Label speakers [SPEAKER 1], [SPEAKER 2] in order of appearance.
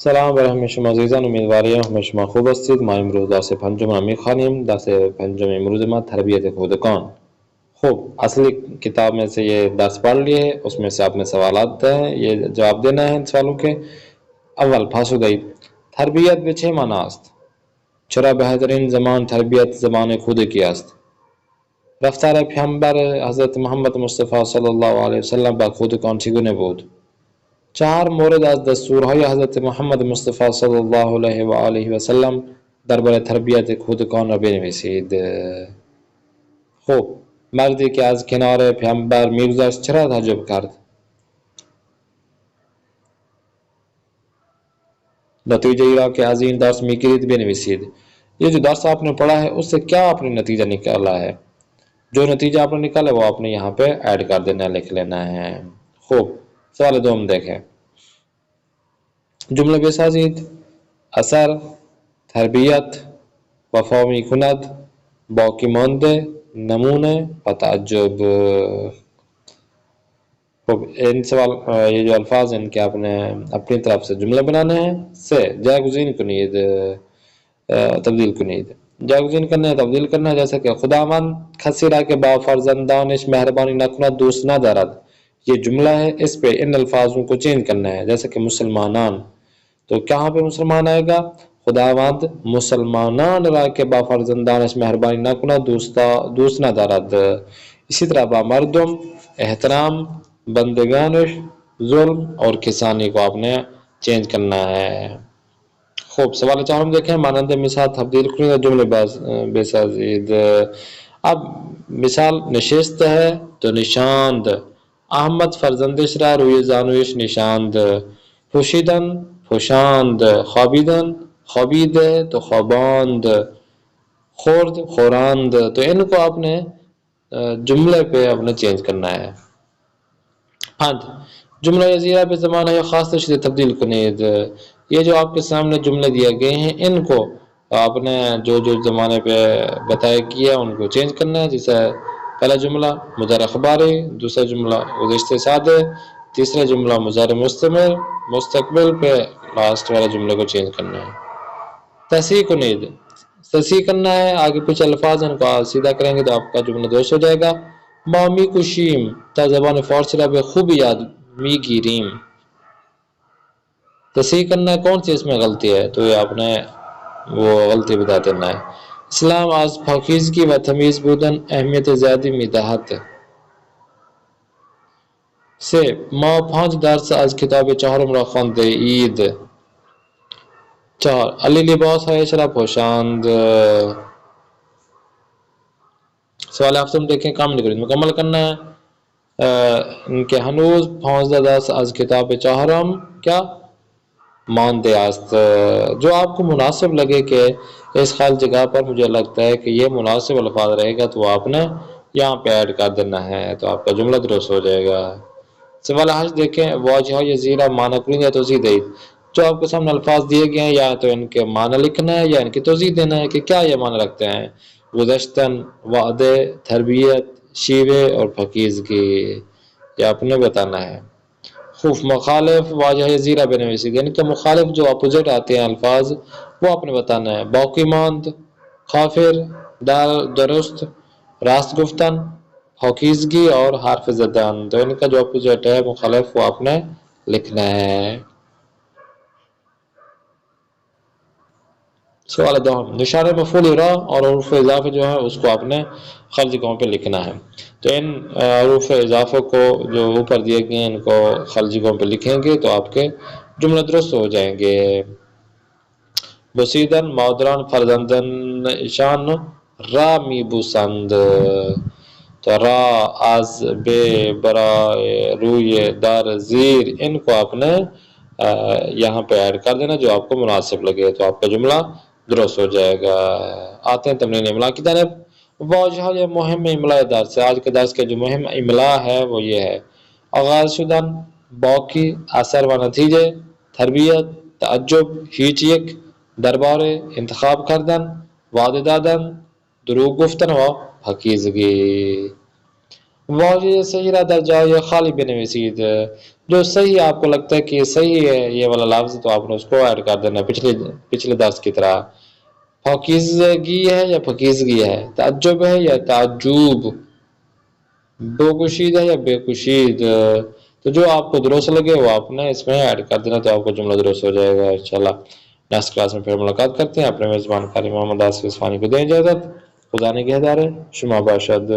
[SPEAKER 1] سلام بر همه شما عزیزان، امیدواریم همه شما خوب هستید. ما امروز درس پنجم را میخوانیم. درس پنجم امروز ما تربیت کودکان. خوب، اصلی کتاب میں سے یہ درس پڑھ لیے، اس میں سے آپ نے سوالات ہیں، یہ جواب دینا ہے ان سوالوں کے. اول پاسخگویی تربیت به چه معنی است؟ چرا بهترین زمان تربیت زمان کودکی است؟ رفتار پیامبر حضرت محمد مصطفی صلی الله علیه وسلم با کودکان چگونه بود؟ 4 مورد از دستورهای حضرت محمد مصطفی صلی الله علیه و آله و سلم درباره تربیت کودکان را بنویسید. خب، مردی که از کنار پیامبر میگذشت چرا تعجب کرد؟ نتیجه ای را که از این درس میگیرید بنویسید. یہ جو درس آپ نے پڑھا ہے اس سے کیا آپ نے نتیجہ نکالا ہے؟ جو نتیجہ آپ نے نکالا وہ آپ نے یہاں پہ ایڈ کر دینا ہے، لکھ لینا ہے. خوب، سوال دوم دیکھیں. جمله بسازید. اثر، تربیت، وفا میکند، باقی مانده، نمونه و تعجب. خب ان سوال یہ جو الفاظ ہیں ان کے آپ نے اپنی طرف سے جملہ بنانے ہیں. سے جایگزین کنید، تبدیل کنید. جایگزین کرنا ہے، تبدیل کرنا ہے. جیسے کہ خداوند کسی را که با فرزندانش مہربانی نکند دوست ندارد. یہ جملہ ہے، اس پہ ان الفاظوں کو چینج کرنا ہے. جیسے کہ مسلمانان، تو کہاں پہ مسلمان آئے گا؟ خداوند مسلمانان را که با فرزندانش مہربانی نکند دوست ندارد. اسی طرح با مردم احترام، بندگانش ظلم اور کسانی کو آپ نے چینج کرنا ہے. خوب، سوال چہارم دیکھیں. مانند مثال تبدیل کنید جمله بسازید. اب مثال نشست ہے تو نشاند. احمد فرزندش را روی زانویش نشاند. پوشیدن، پوشاند. خوابیدن، خوابیده تو خواباند. خورد، خوراند. تو ان کو آپ نے جملے پہ اپنے چینج کرنا ہے. 5 جملہ یزیرہ پہ زمانہ یا خاص تشریح تبدیل کنید. یہ جو آپ کے سامنے جملے دیے گئے ہیں ان کو آپ نے جو زمانے پہ بتایا کیا ان کو چینج کرنا ہے. جیسے پہلا جملہ مضارع خباری، دوسرا جملہ گزشتہ سادے، تیسرا جملہ مضارع مستمر، مستقبل پہ لاسٹ والا جملے کو چینج کرنا ہے. تصحیح کنید. تصحیح کرنا ہے، آگے پیچھے الفاظ ان کو سیدھا کریں گے تو آپ کا جملہ درست ہو جائے گا. ما میکوشیم تا زبان فارسی را به خوبی یاد میگیریم. تصحیح کرنا ہے کون سی اس میں غلطی ہے تو یہ آپ نے وہ غلطی بتا دینا ہے. اسلام از پاکیزگی و تمیز بودن اهمیت زیادی میدهد. 3 ما 5 درس از کتاب چهارم را خوانده اید. 4 علی لباسهایش را پوشاند. سوال هفتم دیکھیں. کامل کنید، مکمل کرنا ہے. ان کے هنوز 15 درس از کتاب چهارم کیا مانده است. جو آپ کو مناسب لگے کہ اس خالی جگہ پر مجھے لگتا ہے کہ یہ مناسب الفاظ رہے گا تو آپ نے یہاں پہ ایڈ کر دینا ہے تو آپ کا جملہ درست ہو جائے گا. سوال 8 دیکھیں. واجہ یزیرہ معنی کنید یا توضیح دہید. جو آپ کے سامنے الفاظ دیے گئے ہیں یا تو ان کے معنی لکھنا ہے یا ان کی توضیح دینا ہے کہ کیا یہ معنی رکھتے ہیں. گذشتن، وعدے، تربیت، شیوے اور پاکیزگی یہ آپ نے بتانا ہے. خوف مخالف واجہ زیرہ بنویسید. یعنی کہ مخالف جو اپوزٹ آتے ہیں الفاظ وہ آپ نے بتانا ہے. باقی ماند، کافر، درست، راست گفتن، پاکیزگی اور حرف زدن. تو ان کا جو اپوزٹ ہے مخالف وہ آپ نے لکھنا ہے. سوال دوم. نشان مفعول را اور حروف اضافے جو ہے اس کو آپ نے خرج گاؤں پہ لکھنا ہے. تو ان حروف اضافوں کو جو اوپر دیے گئے ہیں ان کو خرج گاؤں پہ لکھیں گے تو آپ کے جملے درست ہو جائیں گے. بسیدن مادران فرزندن ایشان را می بوسند. تو را، از، بے، برائے، روی، در، زیر ان کو آپ نے یہاں پہ ایڈ کر دینا جو آپ کو مناسب لگے تو آپ کا جملہ درست ہو جائے گا. آتے ہیں تمرین املا کی طرف. واجہ یہ مہم املا درس ہے. آج کے درس کا جو مہم املا ہے وہ یہ ہے. آغاز شدن، باقی، اثر و نتیجے، تربیت، تعجب، هیچ یک، درباره، انتخاب کردن، وعده دادن، دروغ گفتن و پاکیزگی. واژه صحیح را در جای خالی بنویسید. جو صحیح آپ کو لگتا ہے کہ یہ صحیح ہے یہ والا لفظ تو آپ نے اس کو ایڈ کر دینا پچھلے درس کی طرح. پاکیزگی ہے یا پاکیزگی ہے، تعجب ہے یا تعجب، بوکشید ہے یا بے کشید. تو جو آپ کو درست لگے وہ آپ نے اس میں ایڈ کر دینا تو آپ کو جملہ درست ہو جائے گا انشاءاللہ. نیکسٹ کلاس میں پھر ملاقات کرتے ہیں. اپنے میزبان قاری محمد آصف عثمانی کو دیں اجازت. خدا نگہدار. شما باشد.